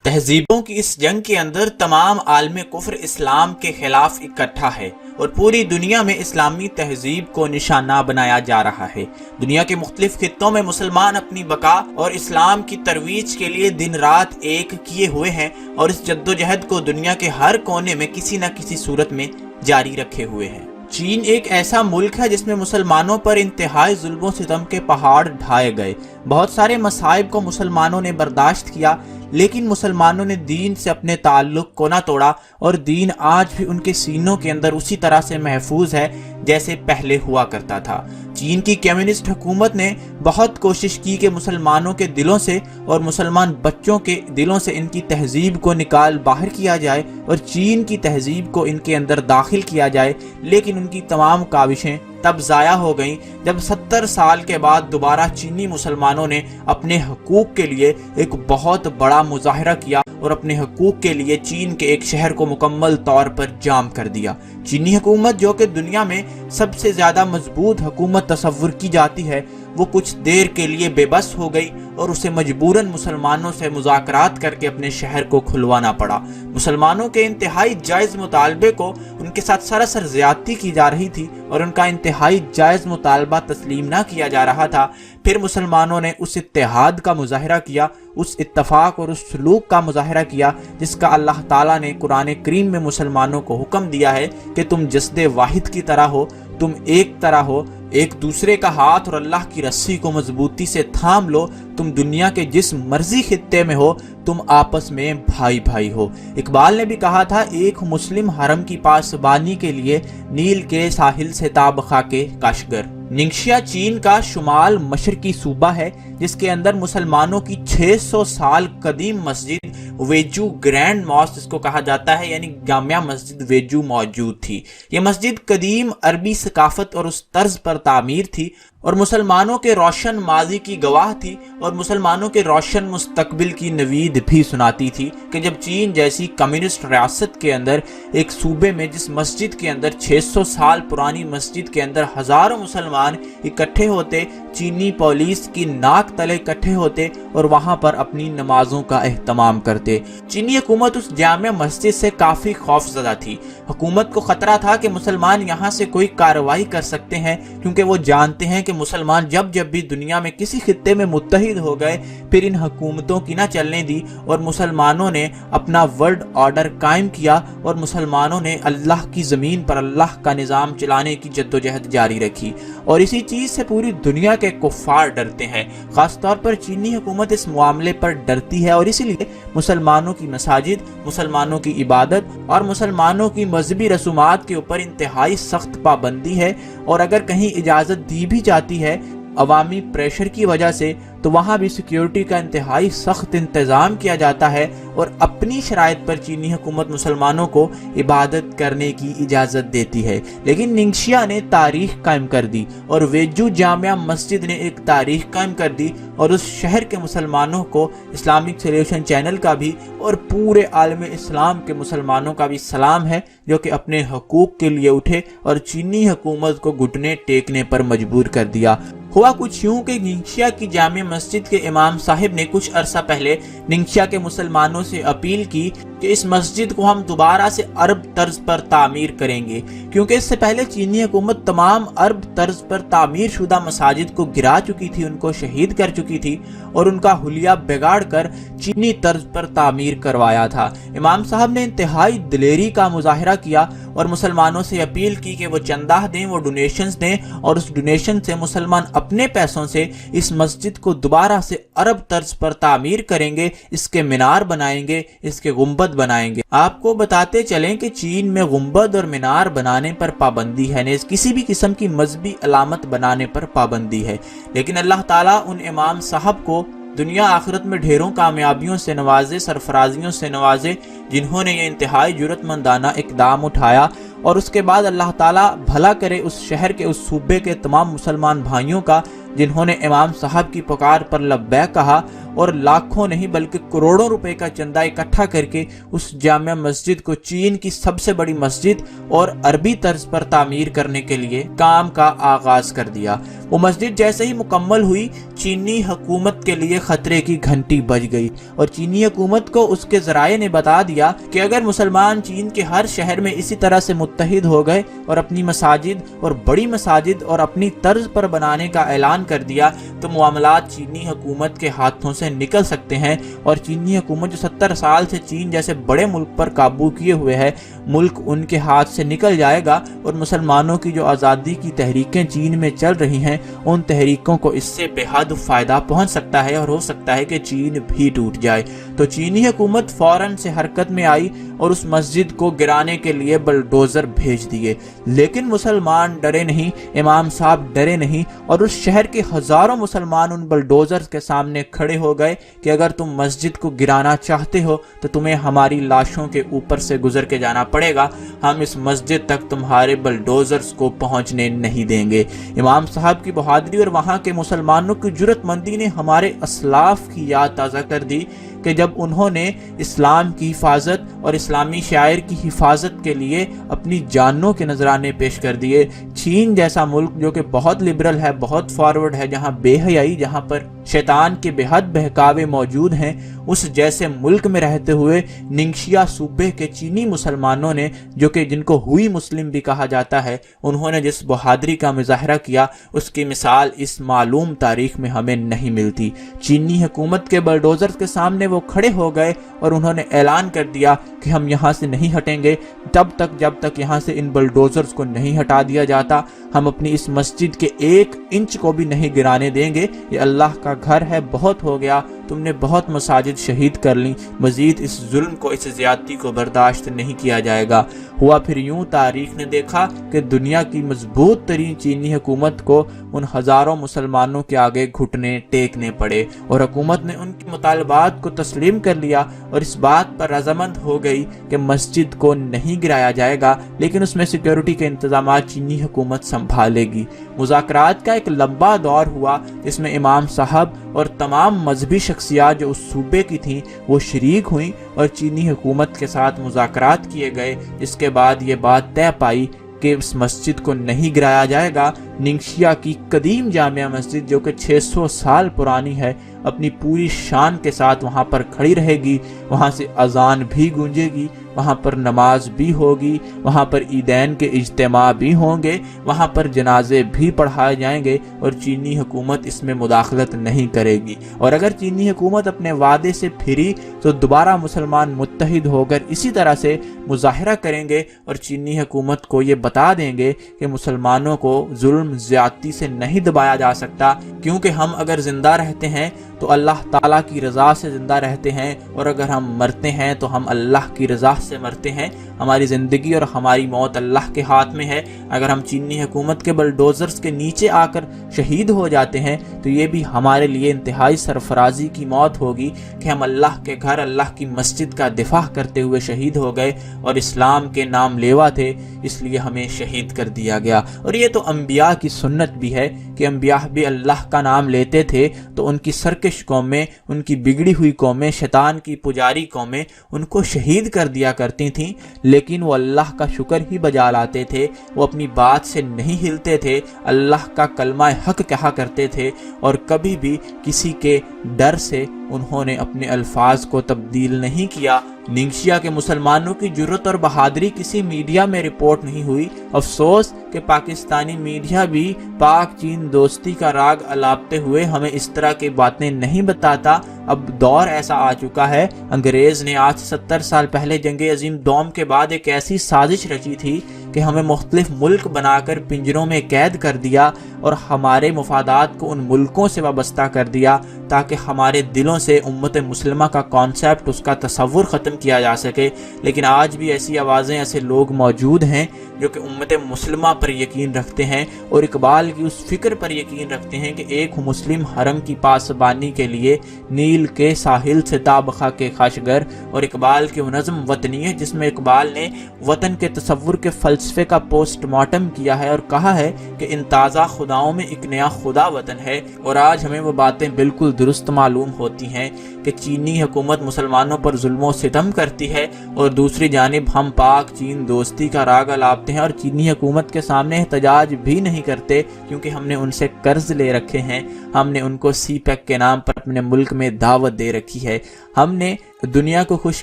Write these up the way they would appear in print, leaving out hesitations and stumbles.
تہذیبوں کی اس جنگ کے اندر تمام عالم کفر اسلام کے خلاف اکٹھا ہے اور پوری دنیا میں اسلامی تہذیب کو نشانہ بنایا جا رہا ہے۔ دنیا کے مختلف خطوں میں مسلمان اپنی بقا اور اسلام کی ترویج کے لیے دن رات ایک کیے ہوئے ہیں اور اس جدوجہد کو دنیا کے ہر کونے میں کسی نہ کسی صورت میں جاری رکھے ہوئے ہیں۔ چین ایک ایسا ملک ہے جس میں مسلمانوں پر انتہائی ظلم و ستم کے پہاڑ ڈھائے گئے۔ بہت سارے مصائب کو مسلمانوں نے برداشت کیا، لیکن مسلمانوں نے دین سے اپنے تعلق کو نہ توڑا اور دین آج بھی ان کے سینوں کے اندر اسی طرح سے محفوظ ہے جیسے پہلے ہوا کرتا تھا۔ چین کی کمیونسٹ حکومت نے بہت کوشش کی کہ مسلمانوں کے دلوں سے اور مسلمان بچوں کے دلوں سے ان کی تہذیب کو نکال باہر کیا جائے اور چین کی تہذیب کو ان کے اندر داخل کیا جائے، لیکن ان کی تمام کاوشیں تب ضائع ہو گئیں جب 70 سال کے بعد دوبارہ چینی مسلمانوں نے اپنے حقوق کے لیے ایک بہت بڑا مظاہرہ کیا اور اپنے حقوق کے لیے چین کے ایک شہر کو مکمل طور پر جام کر دیا۔ چینی حکومت، جو کہ دنیا میں سب سے زیادہ مضبوط حکومت تصور کی جاتی ہے، وہ کچھ دیر کے لیے بے بس ہو گئی اور اسے مجبوراً مسلمانوں سے مذاکرات کر کے اپنے شہر کو کھلوانا پڑا۔ مسلمانوں کے انتہائی جائز مطالبے کو ان کے ساتھ سراسر زیادتی کی جا رہی تھی اور ان کا انتہائی جائز مطالبہ تسلیم نہ کیا جا رہا تھا۔ پھر مسلمانوں نے اس اتحاد کا مظاہرہ کیا، اس اتفاق اور اس سلوک کا مظاہرہ کیا جس کا اللہ تعالیٰ نے قرآن کریم میں مسلمانوں کو حکم دیا ہے کہ تم جسد واحد کی طرح ہو، تم ایک طرح ہو، ایک دوسرے کا ہاتھ اور اللہ کی رسی کو مضبوطی سے تھام لو، تم دنیا کے جس مرضی خطے میں ہو، تم آپس میں بھائی بھائی ہو۔ اقبال نے بھی کہا تھا، ایک مسلم حرم کی پاسبانی کے لیے نیل کے ساحل سے تاب خاکے کاشگر۔ ننگشیا چین کا شمال مشرقی صوبہ ہے جس کے اندر مسلمانوں کی 600 سال قدیم مسجد ویجو گرینڈ ماسک جس کو کہا جاتا ہے، یعنی جامع مسجد ویجو موجود تھی۔ یہ مسجد قدیم عربی ثقافت اور اس طرز پر تعمیر تھی اور مسلمانوں کے روشن ماضی کی گواہ تھی اور مسلمانوں کے روشن مستقبل کی نوید بھی سناتی تھی کہ جب چین جیسی کمیونسٹ ریاست کے اندر ایک صوبے میں جس مسجد کے اندر 600 سال پرانی مسجد کے اندر ہزاروں مسلمان اکٹھے ہوتے، چینی پولیس کی ناک تلے اکٹھے ہوتے اور وہاں پر اپنی نمازوں کا اہتمام کرتے۔ چینی حکومت اس جامع مسجد سے کافی خوف زدہ تھی۔ حکومت کو خطرہ تھا کہ مسلمان یہاں سے کوئی کارروائی کر سکتے ہیں، کیونکہ وہ جانتے ہیں کہ مسلمان جب بھی دنیا میں کسی خطے میں متحد ہو گئے پھر ان حکومتوں کی نہ چلنے دی اور مسلمانوں نے اپنا ورلڈ آرڈر قائم کیا اور مسلمانوں نے اللہ کی زمین پر اللہ کا نظام چلانے کی جدوجہد جاری رکھی۔ اور اسی چیز سے پوری دنیا کے کفار ڈرتے ہیں، خاص طور پر چینی حکومت اس معاملے پر ڈرتی ہے اور اسی لیے مسلمانوں کی مساجد، مسلمانوں کی عبادت اور مسلمانوں کی مذہبی رسومات کے اوپر انتہائی سخت پابندی ہے، اور اگر کہیں اجازت دی بھی جاتی ہے عوامی پریشر کی وجہ سے تو وہاں بھی سیکیورٹی کا انتہائی سخت انتظام کیا جاتا ہے اور اپنی شرائط پر چینی حکومت مسلمانوں کو عبادت کرنے کی اجازت دیتی ہے۔ لیکن ننگشیا نے تاریخ قائم کر دی اور ویجو جامع مسجد نے ایک تاریخ قائم کر دی اور اس شہر کے مسلمانوں کو اسلامک سلیوشن چینل کا بھی اور پورے عالم اسلام کے مسلمانوں کا بھی سلام ہے جو کہ اپنے حقوق کے لیے اٹھے اور چینی حکومت کو گھٹنے ٹیکنے پر مجبور کر دیا۔ ہوا کچھ یوں کہ ننگشیا کی جامع مسجد کے امام صاحب نے کچھ عرصہ پہلے ننگشیا کے مسلمانوں سے اپیل کی کہ اس مسجد کو ہم دوبارہ سے عرب طرز پر تعمیر کریں گے، کیونکہ اس سے پہلے چینی حکومت تمام عرب طرز پر تعمیر شدہ مساجد کو گرا چکی تھی، ان کو شہید کر چکی تھی اور ان کا حلیہ بگاڑ کر چینی طرز پر تعمیر کروایا تھا۔ امام صاحب نے انتہائی دلیری کا مظاہرہ کیا اور مسلمانوں سے اپیل کی کہ وہ چندہ دیں، وہ ڈونیشنز دیں اور اس ڈونیشن سے مسلمان اپنے پیسوں سے اس مسجد کو دوبارہ سے عرب طرز پر تعمیر کریں گے، اس کے مینار بنائیں گے، اس کے گنبد بنائیں گے۔ آپ کو بتاتے چلیں کہ چین میں گنبد اور مینار بنانے پر پابندی ہے، نیز کسی بھی قسم کی مذہبی علامت بنانے پر پابندی ہے، لیکن اللہ تعالیٰ ان امام صاحب کو دنیا آخرت میں ڈھیروں کامیابیوں سے نوازے، سرفرازیوں سے نوازے، جنہوں نے یہ انتہائی جرأت مندانہ اقدام اٹھایا، اور اس کے بعد اللہ تعالیٰ بھلا کرے اس شہر کے، اس صوبے کے تمام مسلمان بھائیوں کا جنہوں نے امام صاحب کی پکار پر لبیک کہا اور لاکھوں نہیں بلکہ کروڑوں روپے کا چندہ اکٹھا کر کے اس جامع مسجد کو چین کی سب سے بڑی مسجد اور عربی طرز پر تعمیر کرنے کے لیے کام کا آغاز کر دیا۔ وہ مسجد جیسے ہی مکمل ہوئی، چینی حکومت کے لیے خطرے کی گھنٹی بج گئی اور چینی حکومت کو اس کے ذرائع نے بتا دیا کہ اگر مسلمان چین کے ہر شہر میں اسی طرح سے متحد ہو گئے اور اپنی مساجد اور بڑی مساجد اور اپنی طرز پر بنانے کا اعلان کر دیا تو معاملات چینی حکومت کے ہاتھوں سے نکل سکتے ہیں، اور چینی حکومت جو 70 سال سے چین جیسے بڑے ملک پر قابو کیے ہوئے ہے، ملک ان کے ہاتھ سے نکل جائے گا، اور مسلمانوں کی جو آزادی کی تحریکیں چین میں چل رہی ہیں ان تحریکوں کو اس سے بے حد فائدہ پہنچ سکتا ہے، اور ہو سکتا ہے کہ چین بھی ٹوٹ جائے۔ تو چینی حکومت فوراً سے حرکت میں آئی اور اس مسجد کو گرانے کے لیے بلڈوزر بھیج دیے، لیکن مسلمان ڈرے نہیں، امام صاحب ڈرے نہیں، اور اس شہر کے ہزاروں مسلمان ان بلڈوزر کے سامنے کھڑے ہو گئے کہ اگر تم مسجد کو گرانا چاہتے ہو تو تمہیں ہماری لاشوں کے اوپر سے گزر کے جانا پڑے گا، ہم اس مسجد تک تمہارے بلڈوزرز کو پہنچنے نہیں دیں گے۔ امام صاحب کی بہادری اور وہاں کے مسلمانوں کی جرأت مندی نے ہمارے اسلاف کی یاد تازہ کر دی کہ جب انہوں نے اسلام کی حفاظت اور اسلامی شاعر کی حفاظت کے لیے اپنی جانوں کے نذرانے پیش کر دیے۔ چین جیسا ملک جو کہ بہت لبرل ہے، بہت فارورڈ ہے، جہاں بے حیائی، جہاں پر شیطان کے بے حد بہکاوے موجود ہیں، اس جیسے ملک میں رہتے ہوئے ننگشیا صوبے کے چینی مسلمانوں نے، جو کہ جن کو ہوئی مسلم بھی کہا جاتا ہے، انہوں نے جس بہادری کا مظاہرہ کیا اس کی مثال اس معلوم تاریخ میں ہمیں نہیں ملتی۔ چینی حکومت کے بلڈوزر کے سامنے وہ کھڑے ہو گئے اور انہوں نے اعلان کر دیا کہ ہم یہاں سے نہیں ہٹیں گے جب تک یہاں سے ان بلڈوزرز کو نہیں ہٹا دیا جاتا، ہم اپنی اس مسجد کے 1 انچ کو بھی نہیں گرانے دیں گے، یہ اللہ کا گھر ہے، بہت ہو گیا، تم نے بہت مساجد شہید کر لیں، مزید اس ظلم کو، اس زیادتی کو برداشت نہیں کیا جائے گا۔ ہوا پھر یوں، تاریخ نے دیکھا کہ دنیا کی مضبوط ترین چینی حکومت کو ان ہزاروں مسلمانوں کے آگے گھٹنے ٹیکنے پڑے، اور حکومت نے ان کی مطالبات کو تسلیم کر لیا اور اس بات پر رضامند ہو گئی کہ مسجد کو نہیں گرایا جائے گا، لیکن اس میں سیکیورٹی کے انتظامات چینی حکومت سنبھالے گی۔ مذاکرات کا ایک لمبا دور ہوا جس میں امام صاحب اور تمام مذہبی شخصیات جو اس صوبے کی تھیں وہ شریک ہوئیں اور چینی حکومت کے ساتھ مذاکرات کیے گئے، جس کے بعد یہ بات طے پائی کہ اس مسجد کو نہیں گرایا جائے گا۔ ننگشیا کی قدیم جامع مسجد جو کہ 600 سال پرانی ہے، اپنی پوری شان کے ساتھ وہاں پر کھڑی رہے گی، وہاں سے اذان بھی گونجے گی، وہاں پر نماز بھی ہوگی، وہاں پر عیدین کے اجتماع بھی ہوں گے، وہاں پر جنازے بھی پڑھائے جائیں گے، اور چینی حکومت اس میں مداخلت نہیں کرے گی۔ اور اگر چینی حکومت اپنے وعدے سے پھری تو دوبارہ مسلمان متحد ہو کر اسی طرح سے مظاہرہ کریں گے اور چینی حکومت کو یہ بتا دیں گے کہ مسلمانوں کو ظلم زیادتی سے نہیں دبایا جا سکتا، کیونکہ ہم اگر زندہ رہتے ہیں تو اللہ تعالیٰ کی رضا سے زندہ رہتے ہیں، اور اگر ہم مرتے ہیں تو ہم اللہ کی رضا سے مرتے ہیں۔ ہماری زندگی اور ہماری موت اللہ کے ہاتھ میں ہے۔ اگر ہم چینی حکومت کے بلڈوزرز کے نیچے آ کر شہید ہو جاتے ہیں تو یہ بھی ہمارے لیے انتہائی سرفرازی کی موت ہوگی کہ ہم اللہ کے گھر، اللہ کی مسجد کا دفاع کرتے ہوئے شہید ہو گئے، اور اسلام کے نام لیوا تھے، اس لیے ہمیں شہید کر دیا گیا۔ اور یہ تو انبیاء کی سنت بھی ہے کہ انبیاء بھی اللہ کا نام لیتے تھے تو ان کی سرکش قومیں، ان کی بگڑی ہوئی قومیں، شیطان کی پجاری قومیں ان کو شہید کر دیا کرتی تھیں، لیکن وہ اللہ کا شکر ہی بجا لاتے تھے، وہ اپنی بات سے نہیں ہلتے تھے، اللہ کا کلمہ حق کہا کرتے تھے، اور کبھی بھی کسی کے ڈر سے انہوں نے اپنے الفاظ کو تبدیل نہیں کیا۔ ننگشیا کے مسلمانوں کی جرأت اور بہادری کسی میڈیا میں رپورٹ نہیں ہوئی۔ افسوس کہ پاکستانی میڈیا بھی پاک چین دوستی کا راگ الاپتے ہوئے ہمیں اس طرح کی باتیں نہیں بتاتا۔ اب دور ایسا آ چکا ہے، انگریز نے آج 70 سال پہلے جنگ عظیم دوم کے بعد ایک ایسی سازش رچی تھی کہ ہمیں مختلف ملک بنا کر پنجروں میں قید کر دیا اور ہمارے مفادات کو ان ملکوں سے وابستہ کر دیا تاکہ ہمارے دلوں سے امت مسلمہ کا کانسیپٹ، اس کا تصور ختم کیا جا سکے۔ لیکن آج بھی ایسی آوازیں، ایسے لوگ موجود ہیں جو کہ امت مسلمہ پر یقین رکھتے ہیں اور اقبال کی اس فکر پر یقین رکھتے ہیں کہ ایک مسلم حرم کی پاسبانی کے لیے نیل نیل کے ساحل سے تابخا کے خاشگر اور اقبال کی منظم وطنیت، جس میں اقبال نے وطن کے تصور کے فلسفے کا پوسٹ مارٹم کیا ہے اور کہا ہے کہ ان تازہ خداؤں میں ایک نیا خدا وطن ہے۔ اور آج ہمیں وہ باتیں بالکل درست معلوم ہوتی ہیں کہ چینی حکومت مسلمانوں پر ظلم و ستم کرتی ہے اور دوسری جانب ہم پاک چین دوستی کا راگ الاپتے ہیں اور چینی حکومت کے سامنے احتجاج بھی نہیں کرتے، کیونکہ ہم نے ان سے قرض لے رکھے ہیں، ہم نے ان کو سی پیک کے نام پر اپنے ملک میں دعوت دے رکھی ہے، ہم نے دنیا کو خوش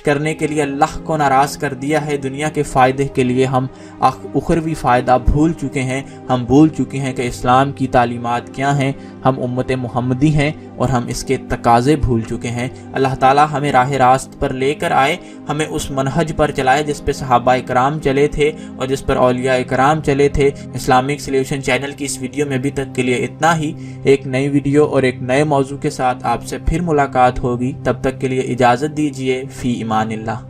کرنے کے لیے اللہ کو ناراض کر دیا ہے، دنیا کے فائدے کے لیے ہم اخروی فائدہ بھول چکے ہیں، ہم بھول چکے ہیں کہ اسلام کی تعلیمات کیا ہیں، ہم امت محمدی ہیں اور ہم اس کے تقاضے بھول چکے ہیں۔ اللہ تعالی ہمیں راہ راست پر لے کر آئے، ہمیں اس منہج پر چلائے جس پہ صحابہ اکرام چلے تھے اور جس پر اولیاء اکرام چلے تھے۔ اسلامک سلیوشن چینل کی اس ویڈیو میں ابھی تک کے لیے اتنا ہی۔ ایک نئی ویڈیو اور ایک نئے موضوع کے ساتھ آپ سے پھر ملاقات ہوگی، تب تک کے لیے اجازت دیجیے۔ فی امان اللہ۔